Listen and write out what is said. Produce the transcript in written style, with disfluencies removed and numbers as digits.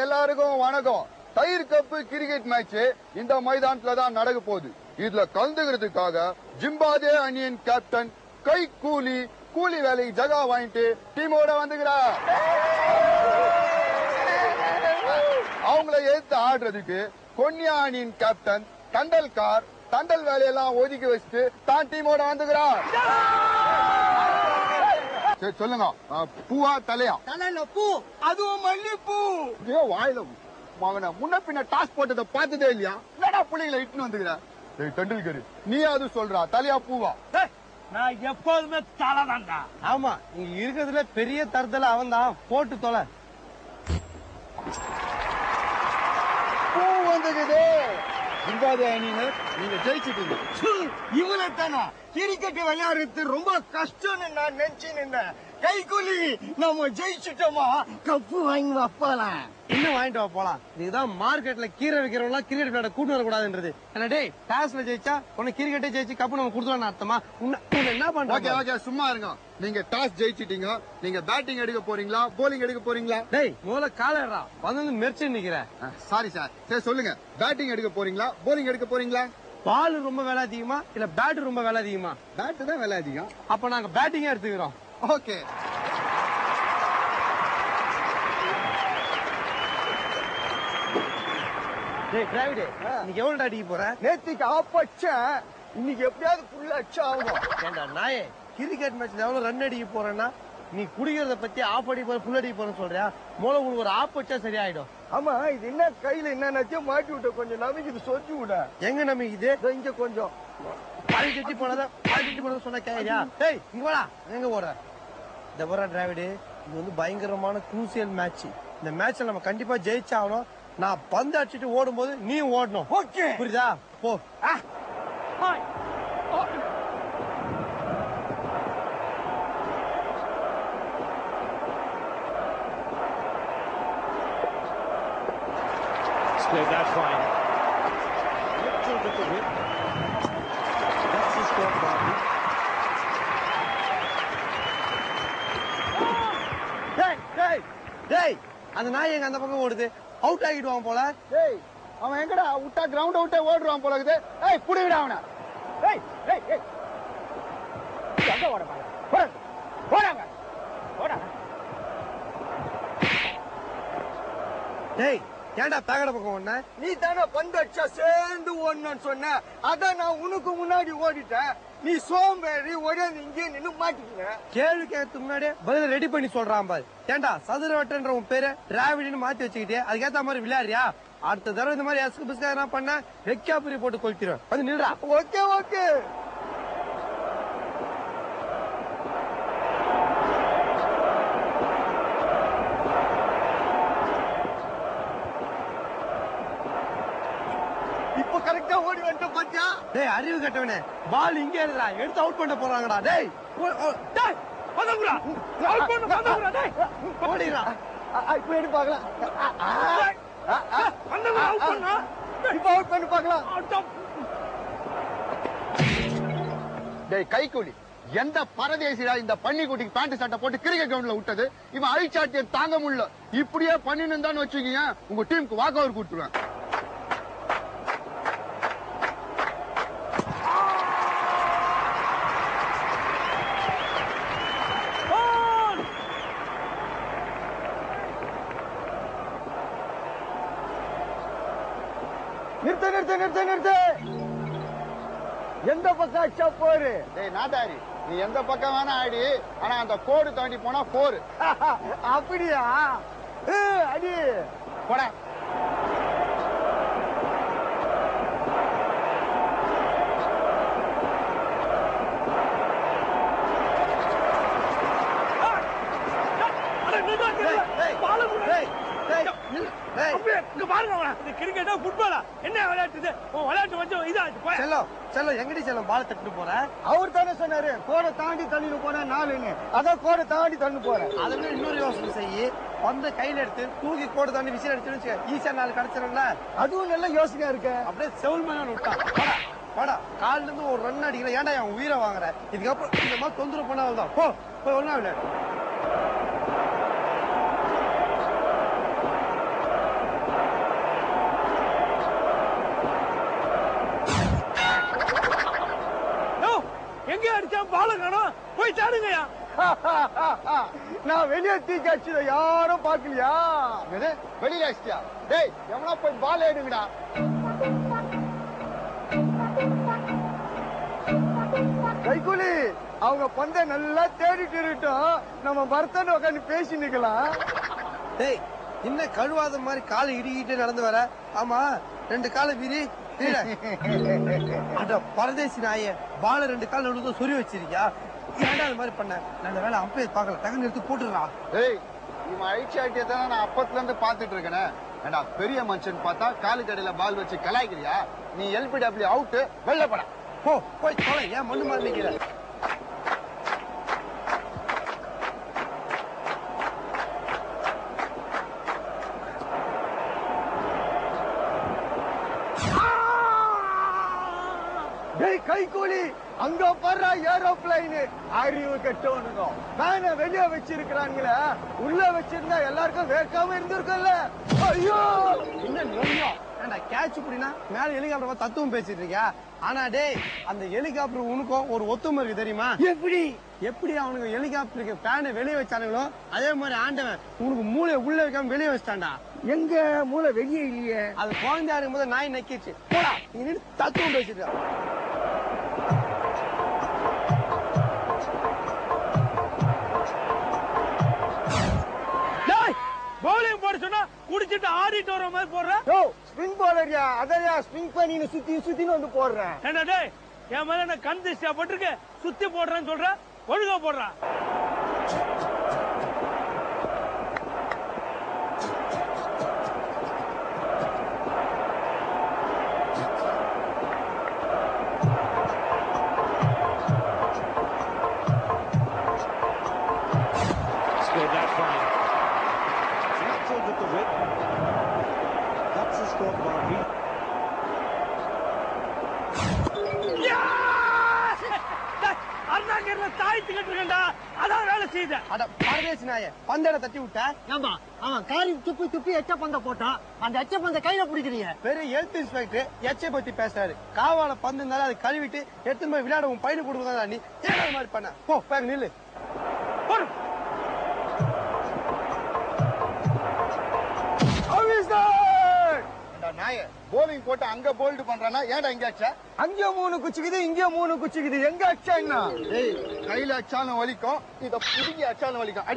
எல்லாருக்கும் வணக்கம். தயிர் கப்பு கிரிக்கெட் மேட்ச் இந்த மைதானத்துல தான் நடக்க போகுது. இதுல கலந்துக்கிறதுக்காக ஜிம்பாப்வே அணியின் கேப்டன் கை கூலி வேலைக்கு ஜகா வாங்கிட்டு டீமோட வந்துக்கிறார். அவங்கள எடுத்து ஆடுறதுக்கு கொன்னியா அணியின் கேப்டன் தண்டல் வேலையெல்லாம் ஒதுக்கி வச்சுட்டு தான் டீமோட வந்துக்கிறார். சரி சொல்லுங்க, பூவா தலையா? தலையில பூ, அதுவும் மல்லிப்பூ. வாயில மகன முன்ன பின்ன டாஸ் போட்டதை பார்த்ததே இல்லையா? என்னடா பிள்ளைங்களை இட்டுன்னு வந்துக்கிற? டெண்டுல்கர் நீ அது சொல்றா, தலையா பூவா? நான் எப்போதுமே தலை தான்டா. ஆமா, இங்க இருக்கிறதுல பெரிய தரத்துல அவன் தான். போட்டு தொலை. பூ வந்துக்குது. ஜிம்பாப்வே அணியினர் நீங்க ஜெயிச்சுட்டீங்க. இவனை தானா கிரிக்கெட் விளையாடுறது ரொம்ப கஷ்டம்னு நான் நினைச்சு நின்றேன். கைக்கூலி நம்ம ஜெயிச்சுட்டோமா, கப்பு வாங்கி வைப்பாலாம். இன்னும் வாங்கிட்டு வா போலாம். இதுதான் மார்க்கெட்ல கீரை வைக்கிறவங்க கிரிக்கெட் விளையாட கூட்டு வரக்கூடாதுன்றது. டேய், டாஸ்ல ஜெயிச்சா உனக்கு கிரிக்கெட்டே ஜெயிச்சு கப்பு நம்ம கொடுத்துலாம் அர்த்தமா? என்ன பண்ற? ஓகே சும்மா இருங்க. நீங்க டாஸ் ஜெயிச்சிட்டீங்க. நீங்க பேட்டிங் எடுக்க போறீங்களா, போலிங் எடுக்க போறீங்களா? டேய், முதல்ல காலடா வந்து மெர்ச்சி நிக்கிறேன். Sorry sir. சரி சொல்லுங்க, பேட்டிங் எடுக்க போறீங்களா, போலிங் எடுக்க போறீங்களா? பால் ரொம்ப விலை அதிகமா இல்ல பேட் ரொம்ப விலை அதிகமா? பேட் தான் விலை அதிகம். அப்ப நாங்க பேட்டிங்கே எடுத்துக்கிறோம். ஓகே. டேய் டிராவிட், இன்னைக்கு எவ்வளவு அடிக்க போற? நேத்திக்கு ஆப்பச்ச, இன்னைக்கு எப்படியாவது புள்ள அச்சா ஆகும். ஏண்டா நாயே, கிரிக்கெட் மேட்ச்ல எவ்வளவு ரன் அடிக்க போறேன்னா நீ குடிக்கிறத பத்தி ஆஃப் அடி போற ஃபுல் அடி போறேன்னு சொல்றியா? மூல உங்களுக்கு ஒரு ஆப் வச்சா சரியாயிடும். ஆமா, இது என்ன கையில என்ன மாட்டி விட்ட, கொஞ்சம் நம்பிக்கை சொச்சு விட. எங்க நம்பிக்குது? இங்க கொஞ்சம் பால் கட்டி போனதான் சொன்ன கேரியா? டேய் இங்க வாடா. எங்க போற? இந்த போற டிராவிட், இது வந்து பயங்கரமான குரூசியல் மேட்ச். இந்த மேட்ச்ல நம்ம கண்டிப்பா ஜெயிச்சாகணும். நான் பந்து அடிச்சுட்டு ஓடும் போது நீ ஓடணும். ஓகே, புரியுதா? போ. That's fine. Little bit of it. That's his shot, Bobby. டேய், அந்த நாய் எங்க அந்த பக்கம் ஓடுது? அவுட் ஆகிடுவான் போல. டேய், அவன் எங்கடா விட்டா கிரவுண்ட் அவுட்டே ஓடுறான் போல இருக்குது. ஏய் புடிங்கடா அவனை. ஏய் ஏய் ஏய், எங்க ஓட பாரு? ஓடாங்க ஓடாங்க. டேய், ஏன்டா பேக்கட பக்கம் ஓடுன? நீ தானே பந்து அடிச்சா சேர்ந்து ஓடணும்னு சொன்ன, அதான் நான் உனக்கு முன்னாடி ஓடிட்டேன். நீ சோம்பேறி ஒரே இங்கே நின்று மாட்டிக்கிற. கேள்வி கேட்கறதுக்கு முன்னாடியே பதில ரெடி பண்ணி சொல்றான் பாரு. ஏண்டா சதுர வட்டன்ற உன் பேரு டிராவிட்னு மாத்தி வச்சுக்கிட்டே அதுக்கேத்த மாதிரி விளையாடுறியா? அடுத்த தடவை இந்த மாதிரி எஸ்கு பிஸ்கா என்ன பண்ண வெக்காபுரி போட்டு கொளுத்திடுவேன். வந்து நில்றா. Okay okay. இப்ப கரெக்டா ஓடி வந்து பாத்தியா? டேய் அறிவு கட்டவனே, பால் இங்க இருக்குடா, எடுத்து அவுட் பண்ண போறாங்கடா. டேய் டேய் வந்தங்கடா, அவுட் பண்ணு வந்தங்கடா. டேய் ஓடிடா. இப்ப எடுத்து பார்க்கலாம். வந்தங்கடா, அவுட் பண்ணா. இப்ப அவுட் பண்ணி பார்க்கலாம். டேய் கைக்கூலி, எந்த பரதேசிடா இந்த பன்னிக்குட்டிக்கு பேண்ட் சட்டை போட்டு கிரிக்கெட் கிரவுண்ட்ல விட்டது? இவன் அழிச்சாட்டிய தாங்க முடியல. இப்படியே பண்ணின்னு இருந்தான்னு வச்சுக்கீங்க, உங்க டீமுக்கு வாக் ஓவர் கொடுத்துருவேன். நிறுத்து. எந்த பக்கம் அடிச்சா போரு? டேய் நாதாரி, நீ எந்த பக்கம் வேணா ஆடி, ஆனா அந்த கோடு தாண்டி போனா 4. அப்படியா? அடி போட. கிரிக்கெட்டா ஃபுட்பாலா என்ன விளையாட்டு? விளையாட்டு கொஞ்சம் இதாச்சு. செல்லம் எங்கடி செல்லம் பால் தட்டு போற? அவர் தானே சொன்னாரு கோடை தாண்டி தள்ளிட்டு போனா 4ன்னு. அதான் கோடை தாண்டி தள்ளி போறேன். அதுல இன்னொரு யோசனை செய்யி, பந்த கையில எடுத்து தூக்கி கோடை தாண்டி விசில் அடிச்சு ஈஸியா 4 கிடைச்சிரும்ல. அதுவும் நல்ல யோசனையா இருக்கு. அப்படியே செவுல் மேல விட்டா வாடா, கால்ல இருந்து ஒரு ரன் அடிக்கிற. ஏன்டா என் உயிரை வாங்குற? இதுக்கப்புறம் இந்த மாதிரி தொந்தரவு பண்ணாதான் போ போய் ஒன்னா விளையாடு. எங்க அடிச்சா பால காணோம், போய் சாடுங்கயா. நான் வெளியே தூக்கி அடிச்சத யாரும் பாக்கலையா? வெளியில அடிச்சியா? டேய் எவனா போய் பால் எடுங்கடா. கைகூலி அவங்க பந்த நல்லா தேடிட்டு இருக்கட்டும், நம்ம பர்த்தன் உட்காந்து பேசி நிக்கலாம். டேய் என்ன கழுவாத மாதிரி காலை இடிக்கிட்டு நடந்து வர? ஆமா, 2 காலை விரி. அட பரதேசி நாயே, பால 2 கால் நடுவுல சொறி வச்சிருக்கியா? ஏன்டா அது மாதிரி பண்ண? நல்ல வேலை அம்பையர் பார்க்கல, டக்குன்னு எடுத்து போட்டுறா. டேய் இவன் அழிச்சாட்டியை தான் நான் அப்பத்துல இருந்து பாத்துட்டு இருக்கேனே. ஏண்டா பெரிய மனுஷன் பார்த்தா காலு கடையில பால் வச்சு கலாய்க்கிறியா? நீ LBW அவுட், வெளில போடா. போய் தொலை, ஏன் மண்ணு மாதிரி நிக்கிற? கைகூலி அங்க படுற ஏரோப்ளைன், அறிவு கட்டவனுங்க வேன வெளியே வச்சிருக்கிறாங்களே, உள்ள வச்சிருந்தா எல்லாருக்கும் வேர்க்காம இருந்திருக்கும்ல. ஐயோ என்ன நோயா? ஏன்டா கேட்ச் புடினா மேல ஹெலிகாப்டர் தத்துவம் பேசிட்டு இருக்கியா? ஆனா டேய், அந்த ஹெலிகாப்டர் உனக்கும் ஒரு ஒத்துமை இருக்கு தெரியுமா? எப்படி அவனுக்கு ஹெலிகாப்டருக்கு பேனை வெளியே வச்சானுங்களோ அதே மாதிரி ஆண்டவன் உனக்கு மூளையை உள்ள வைக்காம வெளியே வச்சிட்டான்டா. எங்க மூளை வெளியே இல்லையே. அது குழந்தையா இருக்கும் போது நாய் நக்கிச்சு. போடா, நீ நின்னு தத்துவம் பேசிட்டு. பவுலிங் போட சொன்னா குடிச்சிட்டு ஆடிட்டு வர மாதிரி போடுற. ஸ்பின் போலரியா, அதையா ஸ்பின் பண்ணி சுத்தி சுத்தின்னு வந்து போடுறேன். என்ன டேய், என் மேல என்ன கண் திஷ்டியா போட்டிருக்கு? சுத்தி போடுறேன்னு சொல்ற, ஒழுங்கா போடுறா. Scored that fine. Outside with the whip. That's the score boundary. அருணாக்கர்ல தாய்த்துக்கிட்டு இருக்கா, அதான் வேலை செய்த. அட பரதேசி நாயே, பந்தேட தட்டி விட்ட. ஏம்பா அவன் காரி துப்பி துப்பி எச்ச பந்த போட்டான், அந்த எச்ச பந்த கையில பிடிக்கிறீங்க. பெரிய ஹெல்த் இன்ஸ்பெக்டர் எச்சை பத்தி பேசுறாரு. காவால பந்து இருந்தாலும் அதை கழுவிட்டு எடுத்து போய் விளையாட உன் பையனு கொடுக்குறதா? நீ ஏன் மாதிரி பண்ண? போய் நில்லு. நாய போலிங் போட்டு அங்க போல்டு பண்றானா? ஏன்டா இங்க அடிச்சா? அங்க 3 குச்சிக்குது, இங்க 3 குச்சிக்குது, எங்க அடிச்சா என்ன? கையில அச்சாலும் வலிக்கும், இத புடுங்கி அச்சாலும் வலிக்கும்.